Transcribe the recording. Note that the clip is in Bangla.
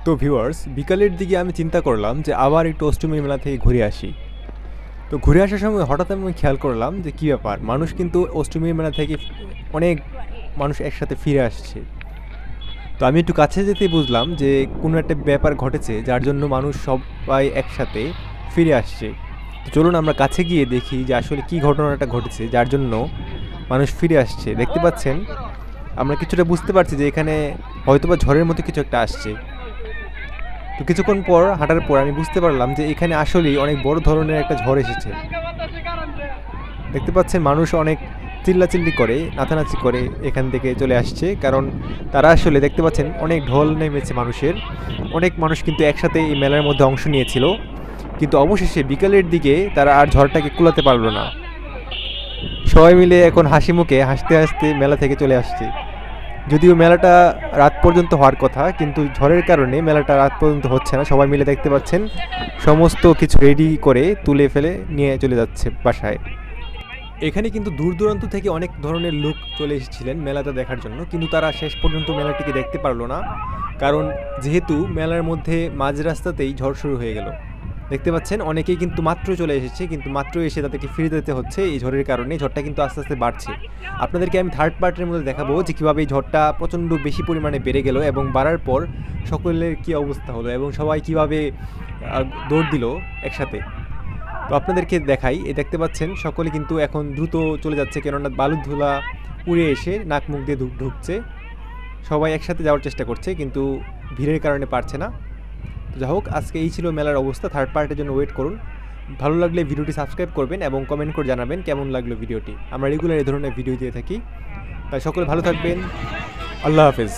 তো ভিউয়ার্স, বিকালের দিকে আমি চিন্তা করলাম যে আবার একটু অষ্টমী মেলা থেকে ঘুরে আসি। তো ঘুরে আসার সময় হঠাৎ আমি খেয়াল করলাম যে কী ব্যাপার, মানুষ কিন্তু অষ্টমী মেলা থেকে অনেক মানুষ একসাথে ফিরে আসছে। তো আমি একটু কাছে যেতেই বুঝলাম যে কোনো একটা ব্যাপার ঘটেছে যার জন্য মানুষ সবাই একসাথে ফিরে আসছে। তো চলুন আমরা কাছে গিয়ে দেখি যে আসলে কী ঘটনাটা ঘটেছে যার জন্য মানুষ ফিরে আসছে। দেখতে পাচ্ছেন, আমরা কিছুটা বুঝতে পারছি যে এখানে হয়তোবা ঝড়ের মতো কিছু একটা আসছে। তো কিছুক্ষণ পর হাঁটার পর আমি বুঝতে পারলাম যে এখানে আসলেই অনেক বড় ধরনের একটা ঝড় এসেছে। দেখতে পাচ্ছেন মানুষ অনেক চিল্লাচিল্লি করে, নাচানাচি করে এখান থেকে চলে আসছে, কারণ তারা আসলে দেখতে পাচ্ছেন অনেক ঢল নেমেছে মানুষের। অনেক মানুষ কিন্তু একসাথে এই মেলার মধ্যে অংশ নিয়েছিল, কিন্তু অবশেষে বিকালের দিকে তারা আর ঝড়টাকে কুলাতে পারলো না। সবাই মিলে এখন হাসি মুখে হাসতে হাসতে মেলা থেকে চলে আসছে। যদিও মেলাটা রাত পর্যন্ত হওয়ার কথা, কিন্তু ঝড়ের কারণে মেলাটা রাত পর্যন্ত হচ্ছে না। সবাই মিলে দেখতে পাচ্ছেন সমস্ত কিছু রেডি করে তুলে ফেলে নিয়ে চলে যাচ্ছে বাসায়। এখানে কিন্তু দূর দূরান্ত থেকে অনেক ধরনের লোক চলে এসেছিলেন মেলাটা দেখার জন্য, কিন্তু তারা শেষ পর্যন্ত মেলাটিকে দেখতে পারলো না, কারণ যেহেতু মেলার মধ্যে মাঝ রাস্তাতেই ঝড় শুরু হয়ে গেল। দেখতে পাচ্ছেন অনেকেই কিন্তু মাত্র চলে এসেছে, কিন্তু মাত্র এসে তাদেরকে ফিরে যেতে হচ্ছে এই ঝড়ের কারণে। ঝড়টা কিন্তু আস্তে আস্তে বাড়ছে। আপনাদেরকে আমি থার্ড পার্টের মধ্যে দেখাবো যে কীভাবে এই ঝড়টা প্রচণ্ড বেশি পরিমাণে বেড়ে গেল এবং বাড়ার পর সকলের কী অবস্থা হলো এবং সবাই কীভাবে দৌড় দিল একসাথে। তো আপনাদেরকে দেখাই, দেখতে পাচ্ছেন সকলে কিন্তু এখন দ্রুত চলে যাচ্ছে, কেননা বালুর ধুলা উড়ে এসে নাক মুখ দিয়ে ঢুকছে। সবাই একসাথে যাওয়ার চেষ্টা করছে, কিন্তু ভিড়ের কারণে পারছে না। তো যাই হোক, আজকে এই ছিল মেলার অবস্থা। থার্ড পার্টের জন্য ওয়েট করুন। ভালো লাগলে ভিডিওটি সাবস্ক্রাইব করবেন এবং কমেন্ট করে জানাবেন কেমন লাগলো ভিডিওটি। আমরা রেগুলার এই ধরনের ভিডিও দিয়ে থাকি। তাই সকলে ভালো থাকবেন। আল্লাহ হাফেজ।